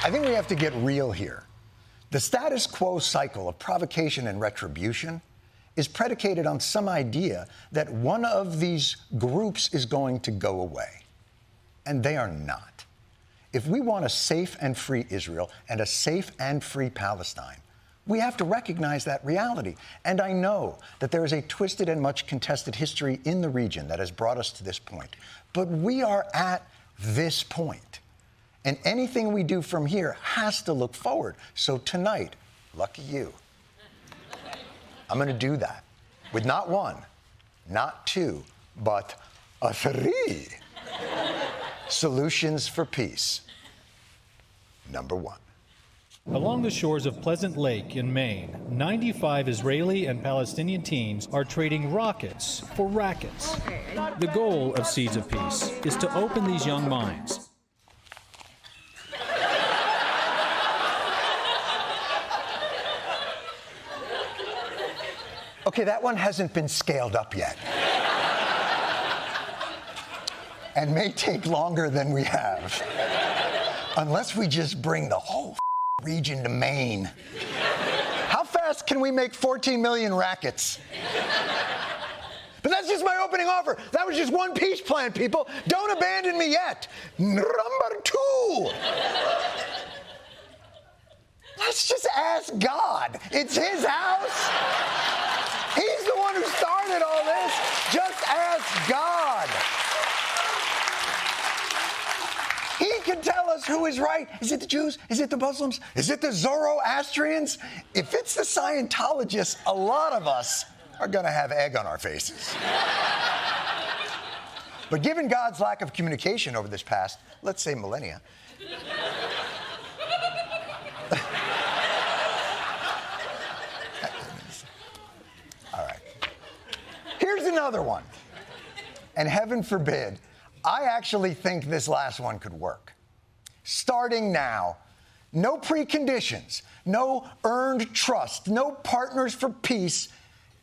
I think we have to get real here. The status quo cycle of provocation and retribution is predicated on some idea that one of these groups is going to go away. And they are not. If we want a safe and free Israel and a safe and free Palestine, we have to recognize that reality. And I know that there is a twisted and much contested history in the region that has brought us to this point. But we are at this point. And anything we do from here has to look forward. So tonight, lucky you, I'm going to do that with not one, not two, but three solutions for peace. Number one. Along the shores of Pleasant Lake in Maine, 95 Israeli and Palestinian teens are trading rockets for rackets. The goal of Seeds of Peace is to open these young minds. Okay, that one hasn't been scaled up yet. And may take longer than we have. Unless we just bring the whole region to Maine. How fast can we make 14 million rackets? But that's just my opening offer. That was just one peace plan, people. Don't abandon me yet. Number two. Let's just ask God. It's his house. He's the one who started all this. Just ask God. He can tell us who is right. Is it the Jews? Is it the Muslims? Is it the Zoroastrians? If it's the Scientologists, a lot of us are going to have egg on our faces. But given God's lack of communication over this past, let's say, millennia, all right. Here's another one. And heaven forbid, I actually think this last one could work. Starting now, no preconditions, no earned trust, no partners for peace.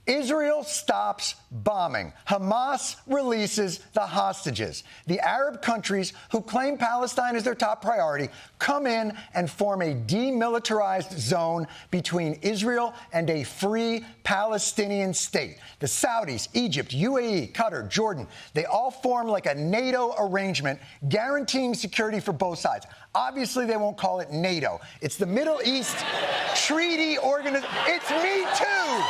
Israel stops bombing. Hamas releases the hostages. The Arab countries who claim Palestine as their top priority come in and form a demilitarized zone between Israel and a free Palestinian state. The Saudis, Egypt, UAE, Qatar, Jordan, they all form like a NATO arrangement guaranteeing security for both sides. Obviously, they won't call it NATO. It's the Middle East Treaty Organization. It's Me Too.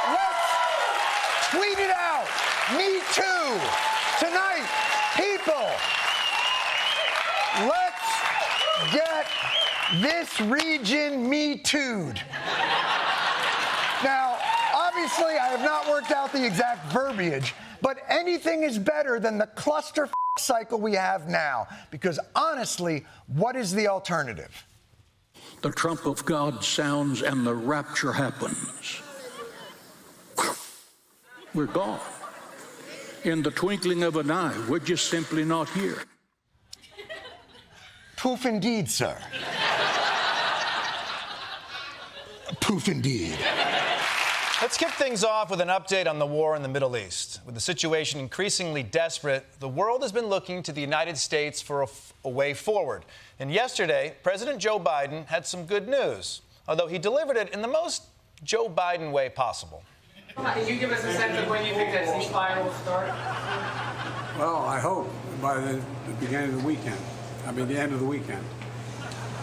Let's tweet it out. Me Too. Tonight, people, let's get this region Me Too'd. Now, obviously, I have not worked out the exact verbiage, but anything is better than the cluster cycle we have now. Because honestly, what is the alternative? The trump of God sounds and the rapture happens. We're gone. In the twinkling of an eye, we're just simply not here. Poof indeed, sir. Poof indeed. Let's kick things off with an update on the war in the Middle East. With the situation increasingly desperate, the world has been looking to the United States for a way forward. And yesterday, President Joe Biden had some good news, although he delivered it in the most Joe Biden way possible. Can you give us a sense of when you think that ceasefire will start? Well, I hope by the beginning of the weekend. I mean, the end of the weekend.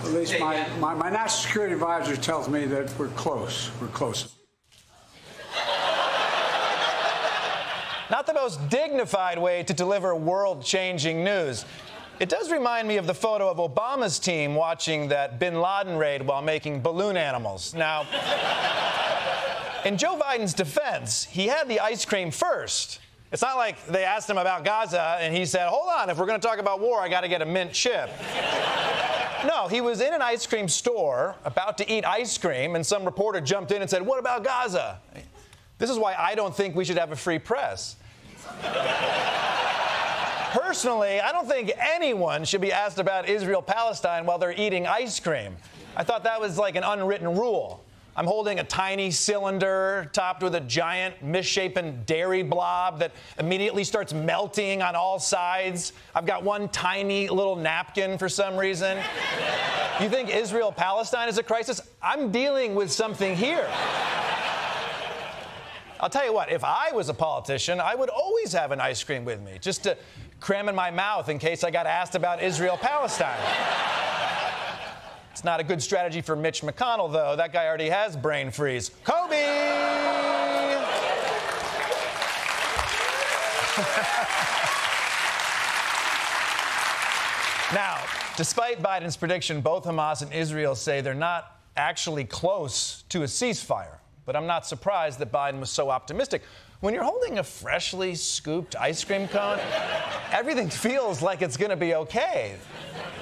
At least my national security advisor tells me that we're close. We're close. Not the most dignified way to deliver world-changing news. It does remind me of the photo of Obama's team watching that bin Laden raid while making balloon animals. Now, in Joe Biden's defense, he had the ice cream first. It's not like they asked him about Gaza and he said, hold on, if we're going to talk about war, I got to get a mint chip. No, he was in an ice cream store about to eat ice cream, and some reporter jumped in and said, what about Gaza? This is why I don't think we should have a free press. Personally, I don't think anyone should be asked about Israel-Palestine while they're eating ice cream. I thought that was like an unwritten rule. I'm holding a tiny cylinder topped with a giant misshapen dairy blob that immediately starts melting on all sides. I've got one tiny little napkin for some reason. You think Israel-Palestine is a crisis? I'm dealing with something here. I'll tell you what, if I was a politician, I would always have an ice cream with me, just to cram in my mouth in case I got asked about Israel-Palestine. It's not a good strategy for Mitch McConnell, though. That guy already has brain freeze. Kobe! Now, despite Biden's prediction, both Hamas and Israel say they're not actually close to a ceasefire. But I'm not surprised that Biden was so optimistic. When you're holding a freshly scooped ice cream cone, everything feels like it's going to be okay.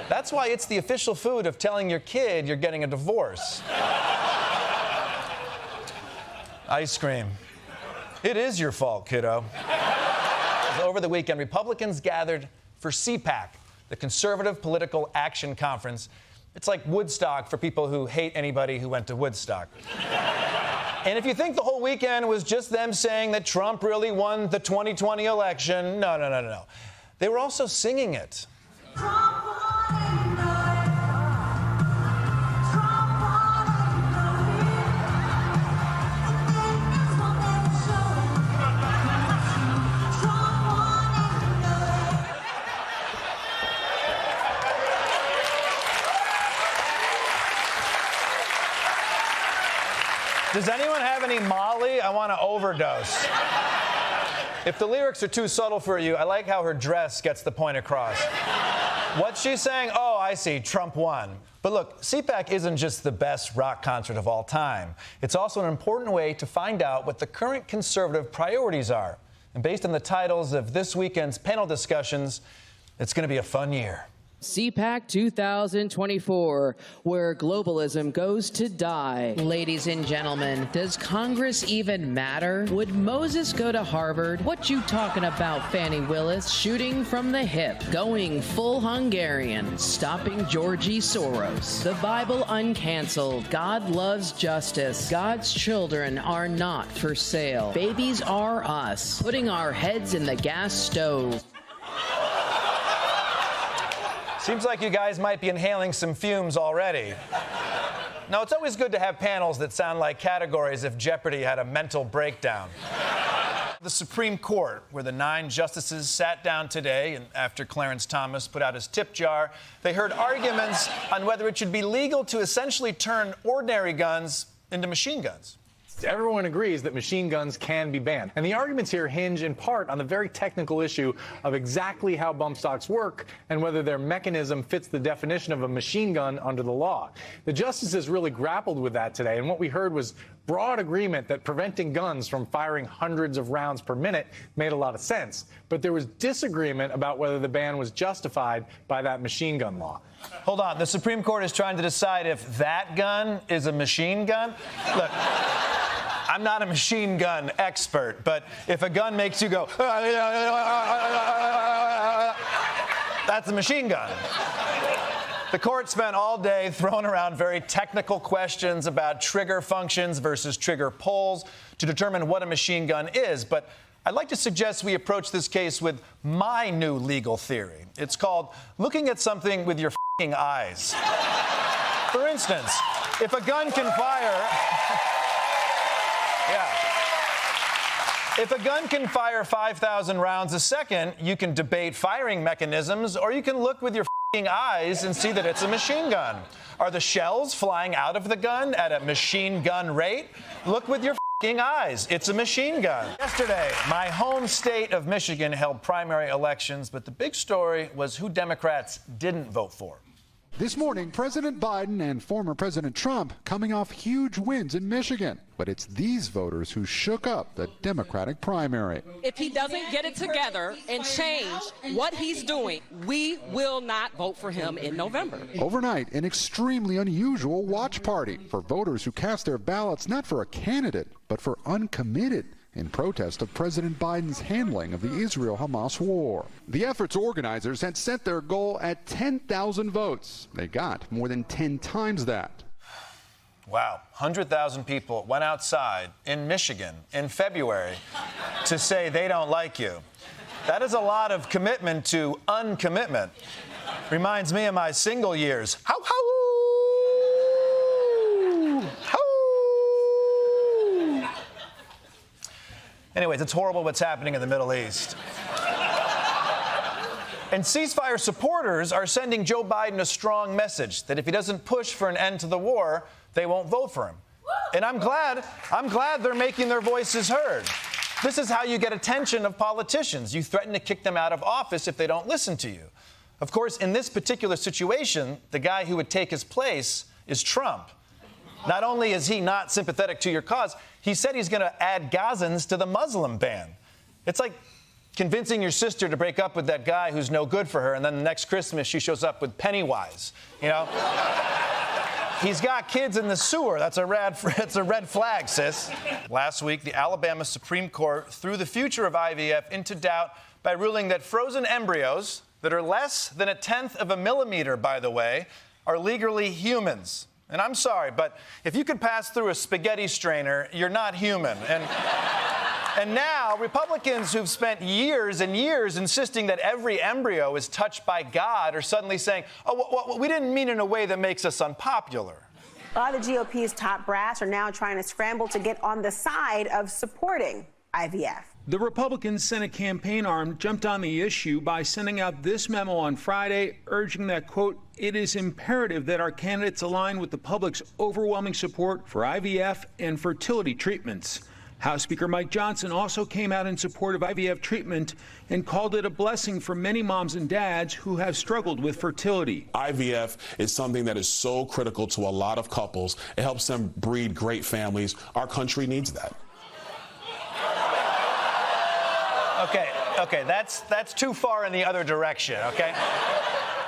That's why it's the official food of telling your kid you're getting a divorce. Ice cream. It is your fault, kiddo. Over the weekend, Republicans gathered for CPAC, the Conservative Political Action Conference. It's like Woodstock for people who hate anybody who went to Woodstock. And if you think the whole weekend was just them saying that Trump really won the 2020 election, no. They were also singing it. Does anyone have any Molly? I want to overdose. If the lyrics are too subtle for you, I like how her dress gets the point across. What's she saying? Oh, I see. Trump won. But look, CPAC isn't just the best rock concert of all time. It's also an important way to find out what the current conservative priorities are. And based on the titles of this weekend's panel discussions, it's going to be a fun year. CPAC 2024, where globalism goes to die. Ladies and gentlemen, does Congress even matter? Would Moses go to Harvard? What you talking about, Fannie Willis? Shooting from the hip, going full Hungarian, stopping Georgie Soros. The Bible uncanceled. God loves justice. God's children are not for sale. Babies are us, putting our heads in the gas stove. Seems like you guys might be inhaling some fumes already. Now, it's always good to have panels that sound like categories if Jeopardy had a mental breakdown. The Supreme Court, where the 9 justices sat down today, and after Clarence Thomas put out his tip jar, they heard arguments on whether it should be legal to essentially turn ordinary guns into machine guns. Everyone agrees that machine guns can be banned. And the arguments here hinge in part on the very technical issue of exactly how bump stocks work and whether their mechanism fits the definition of a machine gun under the law. The justices really grappled with that today, and what we heard was broad agreement that preventing guns from firing hundreds of rounds per minute made a lot of sense. But there was disagreement about whether the ban was justified by that machine gun law. Hold on. The Supreme Court is trying to decide if that gun is a machine gun? Look, I'm not a machine gun expert, but if a gun makes you go, that's a machine gun. The court spent all day throwing around very technical questions about trigger functions versus trigger pulls to determine what a machine gun is. But I'd like to suggest we approach this case with my new legal theory. It's called looking at something with your f***ing eyes. For instance, if a gun can fire... If a gun can fire 5,000 rounds a second, you can debate firing mechanisms, or you can look with your f***ing eyes and see that it's a machine gun. Are the shells flying out of the gun at a machine gun rate? Look with your f***ing eyes. It's a machine gun. Yesterday, my home state of Michigan held primary elections, but the big story was who Democrats didn't vote for. This morning, President Biden and former President Trump coming off huge wins in Michigan. But it's these voters who shook up the Democratic primary. If he doesn't get it together and change what he's doing, we will not vote for him in November. Overnight, an extremely unusual watch party for voters who cast their ballots not for a candidate, but for uncommitted, in protest of President Biden's handling of the Israel-Hamas war. The effort's organizers had set their goal at 10,000 votes. They got more than 10 times that. Wow, 100,000 people went outside in Michigan in February to say they don't like you. That is a lot of commitment to uncommitment. Reminds me of my single years. How? Anyways, it's horrible what's happening in the Middle East. And ceasefire supporters are sending Joe Biden a strong message that if he doesn't push for an end to the war, they won't vote for him. And I'm glad they're making their voices heard. This is how you get attention of politicians. You threaten to kick them out of office if they don't listen to you. Of course, in this particular situation, the guy who would take his place is Trump. Not only is he not sympathetic to your cause, he said he's going to add Gazans to the Muslim ban. It's like convincing your sister to break up with that guy who's no good for her, and then the next Christmas she shows up with Pennywise, you know? He's got kids in the sewer. That's a red flag, sis. Last week, the Alabama Supreme Court threw the future of IVF into doubt by ruling that frozen embryos that are less than 1/10 of a millimeter, by the way, are legally humans. And I'm sorry, but if you could pass through a spaghetti strainer, you're not human. And now, Republicans who've spent years and years insisting that every embryo is touched by God are suddenly saying, oh, well, we didn't mean it in a way that makes us unpopular. A lot of the GOP's top brass are now trying to scramble to get on the side of supporting IVF. The Republican Senate campaign arm jumped on the issue by sending out this memo on Friday, urging that, quote, it is imperative that our candidates align with the public's overwhelming support for IVF and fertility treatments. House Speaker Mike Johnson also came out in support of IVF treatment and called it a blessing for many moms and dads who have struggled with fertility. IVF is something that is so critical to a lot of couples. It helps them breed great families. Our country needs that. Okay, that's too far in the other direction, okay?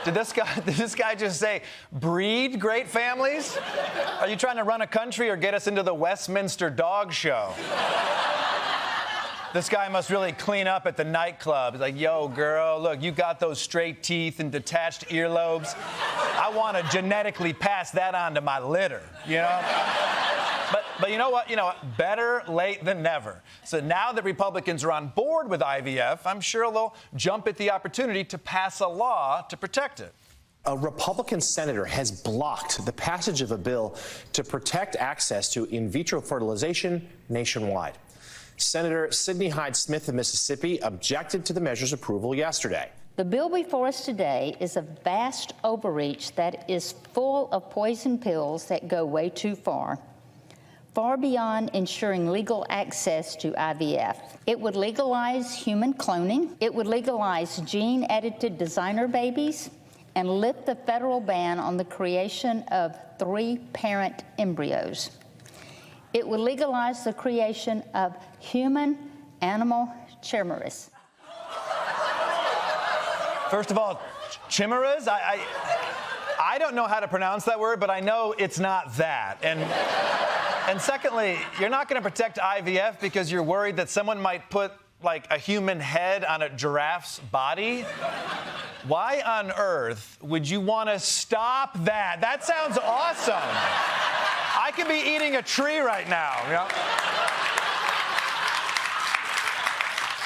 Did this guy just say, breed great families? Are you trying to run a country or get us into the Westminster dog show? This guy must really clean up at the nightclub. He's like, yo, girl, look, you got those straight teeth and detached earlobes. I want to genetically pass that on to my litter, you know? But you know what? Better late than never. So now that Republicans are on board with IVF, I'm sure they'll jump at the opportunity to pass a law to protect it. A Republican senator has blocked the passage of a bill to protect access to in vitro fertilization nationwide. Senator Sidney Hyde-Smith of Mississippi objected to the measure's approval yesterday. The bill before us today is a vast overreach that is full of poison pills that go way too far beyond ensuring legal access to IVF. It would legalize human cloning. It would legalize gene-edited designer babies and lift the federal ban on the creation of 3-parent embryos. It would legalize the creation of human-animal chimeras. First of all, chimeras? I don't know how to pronounce that word, but I know it's not that. And secondly, you're not going to protect IVF because you're worried that someone might put, like, a human head on a giraffe's body? Why on earth would you want to stop that? That sounds awesome. I could be eating a tree right now, you know?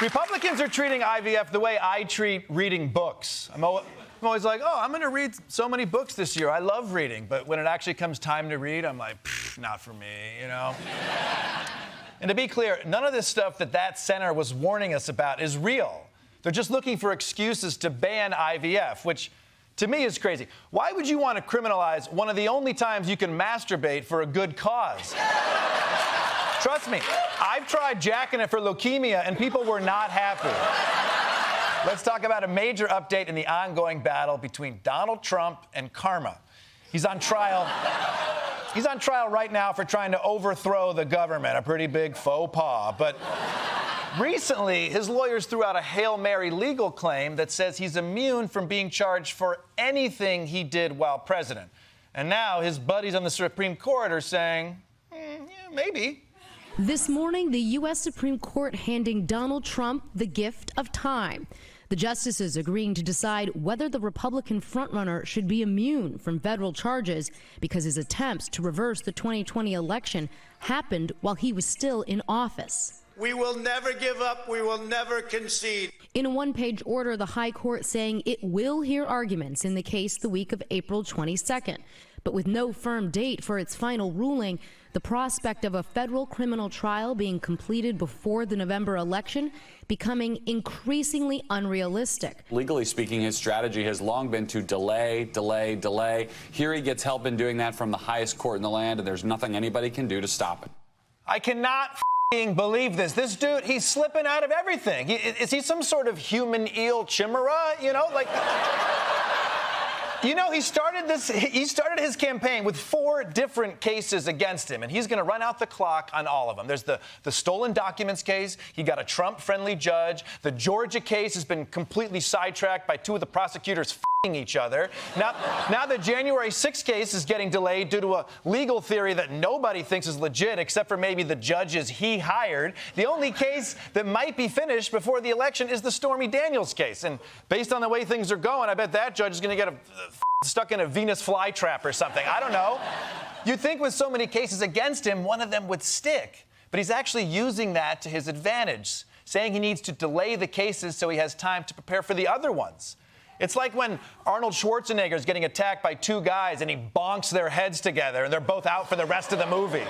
Republicans are treating IVF the way I treat reading books. I'm always like, oh, I'm going to read so many books this year. I love reading. But when it actually comes time to read, I'm like, not for me, you know? And to be clear, none of this stuff that senator was warning us about is real. They're just looking for excuses to ban IVF, which to me is crazy. Why would you want to criminalize one of the only times you can masturbate for a good cause? Trust me, I've tried jacking it for leukemia, and people were not happy. Let's talk about a major update in the ongoing battle between Donald Trump and karma. He's on trial. He's on trial right now for trying to overthrow the government, a pretty big faux pas. But recently, his lawyers threw out a Hail Mary legal claim that says he's immune from being charged for anything he did while president. And now his buddies on the Supreme Court are saying, yeah, maybe. This morning, the U.S. Supreme Court handing Donald Trump the gift of time. The justices agreeing to decide whether the Republican frontrunner should be immune from federal charges because his attempts to reverse the 2020 election happened while he was still in office. We will never give up. We will never concede. In a one-page order, the High Court saying it will hear arguments in the case the week of April 22nd. But with no firm date for its final ruling, the prospect of a federal criminal trial being completed before the November election becoming increasingly unrealistic. Legally speaking, his strategy has long been to delay, delay, delay. Here he gets help in doing that from the highest court in the land, and there's nothing anybody can do to stop it. I cannot believe this. This dude, he's slipping out of everything. Is he some sort of human eel chimera? You know, like... You know, he started his campaign with 4 different cases against him, and he's going to run out the clock on all of them. There's the stolen documents case. He got a Trump-friendly judge. The Georgia case has been completely sidetracked by 2 of the prosecutors f***ing each other. Now the January 6th case is getting delayed due to a legal theory that nobody thinks is legit except for maybe the judges he hired. The only case that might be finished before the election is the Stormy Daniels case. And based on the way things are going, I bet that judge is going to get stuck in a Venus flytrap or something. I don't know. You'd think with so many cases against him, one of them would stick. But he's actually using that to his advantage, saying he needs to delay the cases so he has time to prepare for the other ones. It's like when Arnold Schwarzenegger is getting attacked by 2 guys and he bonks their heads together and they're both out for the rest of the movie.